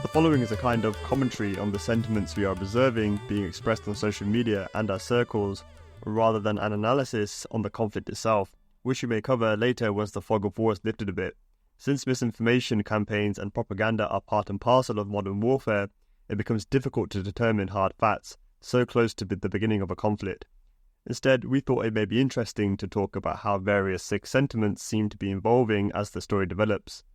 The following is a kind of commentary on the sentiments we are observing being expressed on social media and our circles, rather than an analysis on the conflict itself, which we may cover later once the fog of war is lifted a bit. Since misinformation campaigns and propaganda are part and parcel of modern warfare, it becomes difficult to determine hard facts so close to the beginning of a conflict. Instead, we thought it may be interesting to talk about how various Sikh sentiments seem to be evolving as the story develops.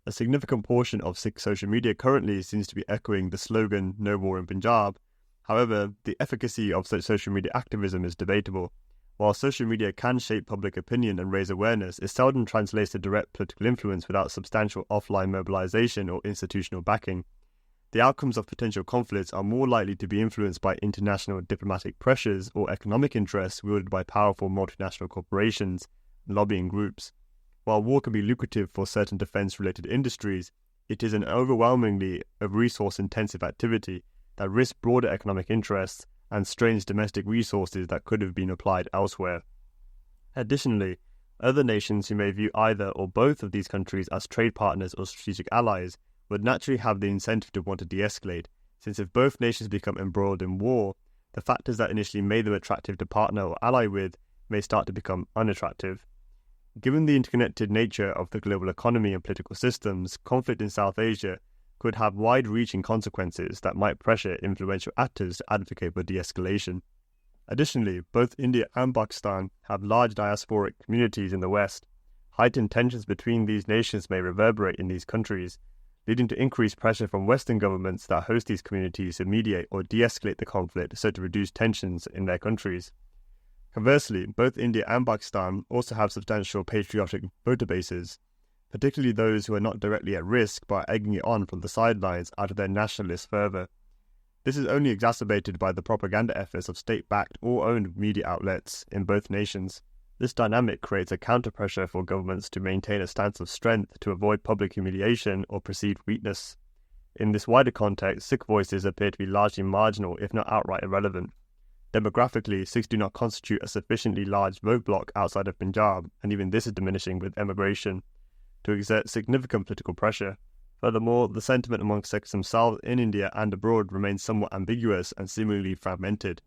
A significant portion of Sikh social media currently seems to be echoing the slogan "No War in Punjab." However, the efficacy of such social media activism is debatable. While social media can shape public opinion and raise awareness, it seldom translates to direct political influence without substantial offline mobilization or institutional backing. The outcomes of potential conflicts are more likely to be influenced by international diplomatic pressures or economic interests wielded by powerful multinational corporations and lobbying groups. While war can be lucrative for certain defense-related industries, it is an overwhelmingly resource-intensive activity that risks broader economic interests and strains domestic resources that could have been applied elsewhere. Additionally, other nations who may view either or both of these countries as trade partners or strategic allies would naturally have the incentive to want to de-escalate, since if both nations become embroiled in war, the factors that initially made them attractive to partner or ally with may start to become unattractive. Given the interconnected nature of the global economy and political systems, conflict in South Asia could have wide-reaching consequences that might pressure influential actors to advocate for de-escalation. Additionally, both India and Pakistan have large diasporic communities in the West. Heightened tensions between these nations may reverberate in these countries, leading to increased pressure from Western governments that host these communities to mediate or de-escalate the conflict so to reduce tensions in their countries. Conversely, both India and Pakistan also have substantial patriotic voter bases, particularly those who are not directly at risk but are egging it on from the sidelines out of their nationalist fervour. This is only exacerbated by the propaganda efforts of state-backed or owned media outlets in both nations. This dynamic creates a counter-pressure for governments to maintain a stance of strength to avoid public humiliation or perceived weakness. In this wider context, Sikh voices appear to be largely marginal, if not outright irrelevant. Demographically, Sikhs do not constitute a sufficiently large vote bloc outside of Punjab, and even this is diminishing with emigration, to exert significant political pressure. Furthermore, the sentiment among Sikhs themselves in India and abroad remains somewhat ambiguous and seemingly fragmented.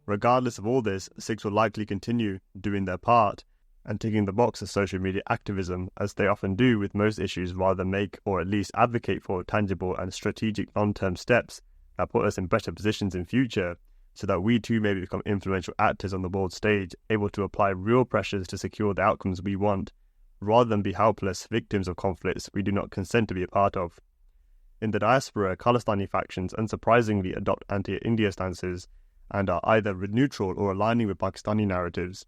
Regardless of all this, Sikhs will likely continue doing their part and ticking the box of social media activism, as they often do with most issues, rather than make or at least advocate for tangible and strategic long-term steps that put us in better positions in future, so that we too may become influential actors on the world stage, able to apply real pressures to secure the outcomes we want, rather than be helpless victims of conflicts we do not consent to be a part of. In the diaspora, Khalistani factions unsurprisingly adopt anti-India stances and are either neutral or aligning with Pakistani narratives.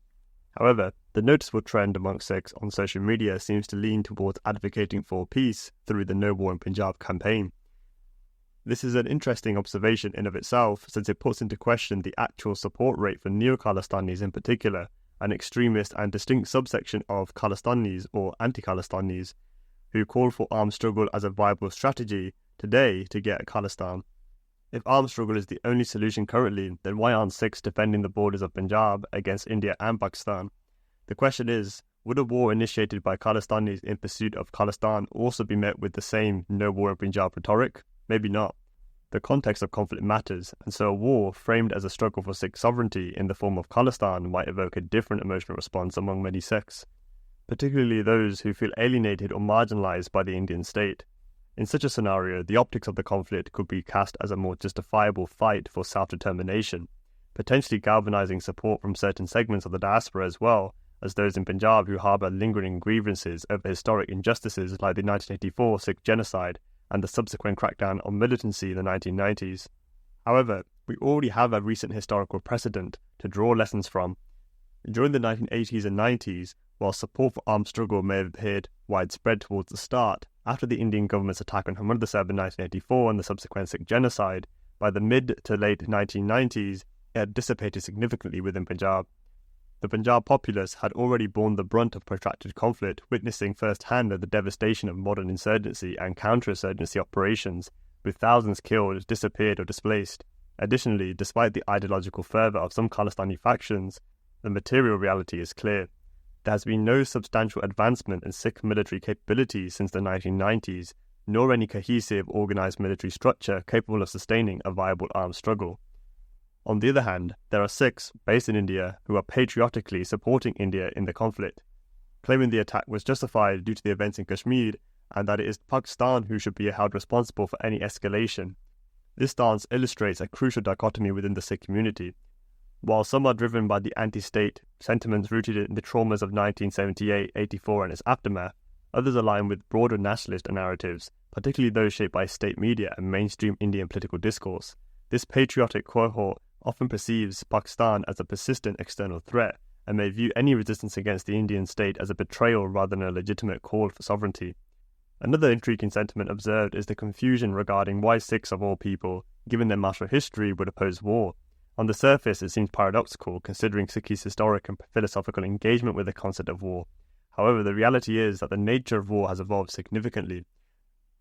However, the noticeable trend among Sikhs on social media seems to lean towards advocating for peace through the No War in Punjab campaign. This is an interesting observation in of itself, since it puts into question the actual support rate for neo-Khalistanis in particular, an extremist and distinct subsection of Khalistanis or anti-Khalistanis, who call for armed struggle as a viable strategy today to get Khalistan. If armed struggle is the only solution currently, then why aren't Sikhs defending the borders of Punjab against India and Pakistan? The question is, would a war initiated by Khalistanis in pursuit of Khalistan also be met with the same no war in Punjab rhetoric? Maybe not. The context of conflict matters, and so a war framed as a struggle for Sikh sovereignty in the form of Khalistan might evoke a different emotional response among many Sikhs, particularly those who feel alienated or marginalized by the Indian state. In such a scenario, the optics of the conflict could be cast as a more justifiable fight for self-determination, potentially galvanizing support from certain segments of the diaspora as well as those in Punjab who harbour lingering grievances over historic injustices like the 1984 Sikh genocide and the subsequent crackdown on militancy in the 1990s. However, we already have a recent historical precedent to draw lessons from. During the 1980s and 90s, while support for armed struggle may have appeared widespread towards the start, after the Indian government's attack on Harmandir Sahib in 1984 and the subsequent Sikh genocide, by the mid to late 1990s, it had dissipated significantly within Punjab. The Punjab populace had already borne the brunt of protracted conflict, witnessing firsthand the devastation of modern insurgency and counter-insurgency operations, with thousands killed, disappeared or displaced. Additionally, despite the ideological fervour of some Khalistani factions, the material reality is clear. There has been no substantial advancement in Sikh military capabilities since the 1990s, nor any cohesive, organised military structure capable of sustaining a viable armed struggle. On the other hand, there are Sikhs based in India who are patriotically supporting India in the conflict, claiming the attack was justified due to the events in Kashmir and that it is Pakistan who should be held responsible for any escalation. This stance illustrates a crucial dichotomy within the Sikh community. While some are driven by the anti-state sentiments rooted in the traumas of 1978-84 and its aftermath, others align with broader nationalist narratives, particularly those shaped by state media and mainstream Indian political discourse. This patriotic cohort often perceives Pakistan as a persistent external threat and may view any resistance against the Indian state as a betrayal rather than a legitimate call for sovereignty. Another intriguing sentiment observed is the confusion regarding why Sikhs of all people, given their martial history, would oppose war. On the surface, it seems paradoxical, considering Sikhs' historic and philosophical engagement with the concept of war. However, the reality is that the nature of war has evolved significantly.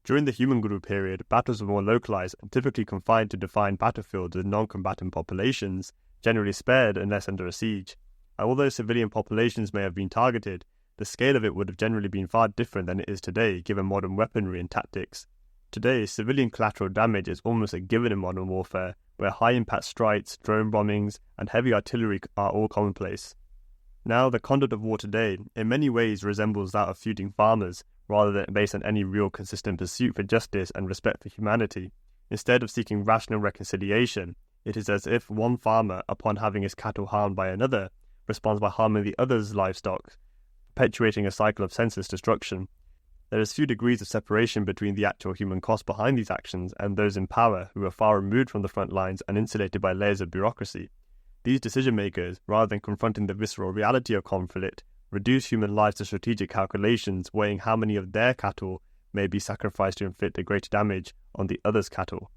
During the human Guru period, battles were more localized and typically confined to defined battlefields with non-combatant populations, generally spared unless under a siege. And although civilian populations may have been targeted, the scale of it would have generally been far different than it is today, given modern weaponry and tactics. Today, civilian collateral damage is almost a given in modern warfare, where high-impact strikes, drone bombings, and heavy artillery are all commonplace. Now, the conduct of war today, in many ways, resembles that of feuding farmers, rather than based on any real consistent pursuit for justice and respect for humanity. Instead of seeking rational reconciliation, it is as if one farmer, upon having his cattle harmed by another, responds by harming the other's livestock, perpetuating a cycle of senseless destruction. There is few degrees of separation between the actual human cost behind these actions and those in power who are far removed from the front lines and insulated by layers of bureaucracy. These decision-makers, rather than confronting the visceral reality of conflict, reduce human lives to strategic calculations weighing how many of their cattle may be sacrificed to inflict a greater damage on the other's cattle.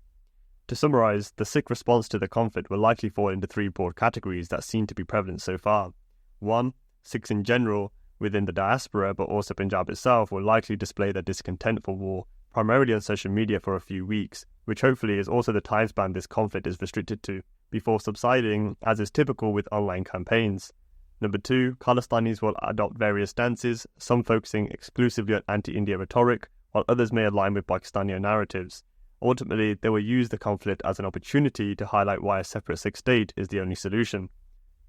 To summarise, the Sikh response to the conflict will likely fall into three broad categories that seem to be prevalent so far. 1. Sikhs in general, within the diaspora but also Punjab itself, will likely display their discontent for war, primarily on social media for a few weeks, which hopefully is also the time span this conflict is restricted to, before subsiding, as is typical with online campaigns. Number 2, Khalistanis will adopt various stances, some focusing exclusively on anti-India rhetoric, while others may align with Pakistani narratives. Ultimately, they will use the conflict as an opportunity to highlight why a separate Sikh state is the only solution.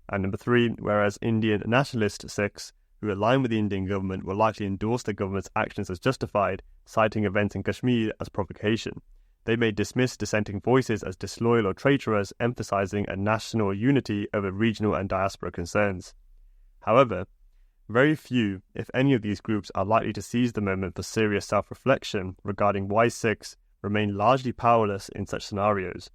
And number 3, whereas Indian nationalist Sikhs who align with the Indian government will likely endorse the government's actions as justified, citing events in Kashmir as provocation. They may dismiss dissenting voices as disloyal or traitorous, emphasizing a national unity over regional and diaspora concerns. However, very few, if any, of these groups are likely to seize the moment for serious self-reflection regarding why Sikhs remain largely powerless in such scenarios.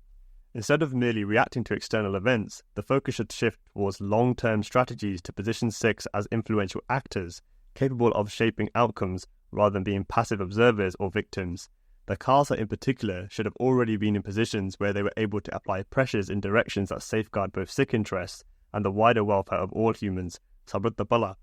Instead of merely reacting to external events, the focus should shift towards long-term strategies to position Sikhs as influential actors, capable of shaping outcomes rather than being passive observers or victims. The Khalsa in particular should have already been in positions where they were able to apply pressures in directions that safeguard both Sikh interests and the wider welfare of all humans. Sabrata Bala.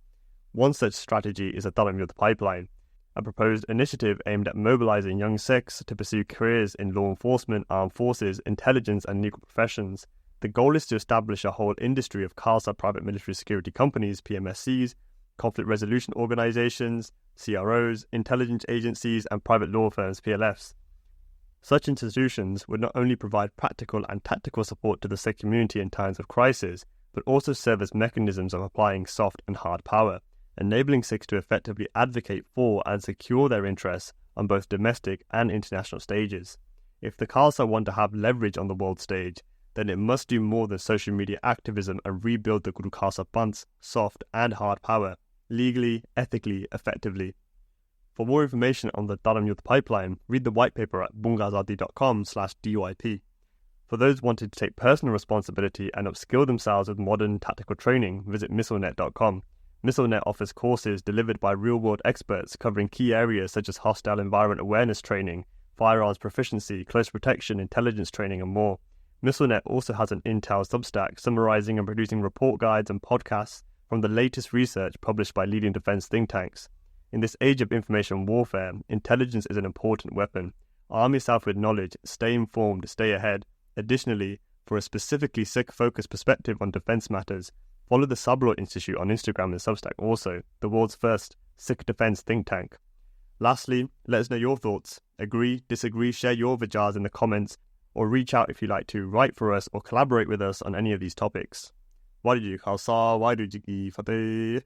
One such strategy is the Dichotomy pipeline, a proposed initiative aimed at mobilizing young Sikhs to pursue careers in law enforcement, armed forces, intelligence and legal professions. The goal is to establish a whole industry of Khalsa private military security companies, PMSCs, conflict resolution organizations, CROs, intelligence agencies and private law firms, PLFs. Such institutions would not only provide practical and tactical support to the Sikh community in times of crisis, but also serve as mechanisms of applying soft and hard power, enabling Sikhs to effectively advocate for and secure their interests on both domestic and international stages. If the Khalsa want to have leverage on the world stage, then it must do more than social media activism and rebuild the Guru Khalsa Panth's soft and hard power, legally, ethically, effectively. For more information on the Dharam Youth Pipeline, read the white paper at bungazadi.com/DYP. For those wanting to take personal responsibility and upskill themselves with modern tactical training, visit missilenet.com. MissileNet offers courses delivered by real-world experts covering key areas such as hostile environment awareness training, firearms proficiency, close protection, intelligence training, and more. MissileNet also has an Intel Substack summarizing and producing report guides and podcasts from the latest research published by leading defense think tanks. In this age of information warfare, intelligence is an important weapon. Arm yourself with knowledge, stay informed, stay ahead. Additionally, for a specifically Sikh-focused perspective on defense matters, follow the Sablot Institute on Instagram and Substack also, the world's first Sikh defense think tank. Lastly, let us know your thoughts. Agree, disagree, share your Vichaars in the comments, or reach out if you'd like to write for us or collaborate with us on any of these topics. Waheguru Ji Khalsa, Waheguru Ji Ki Fateh.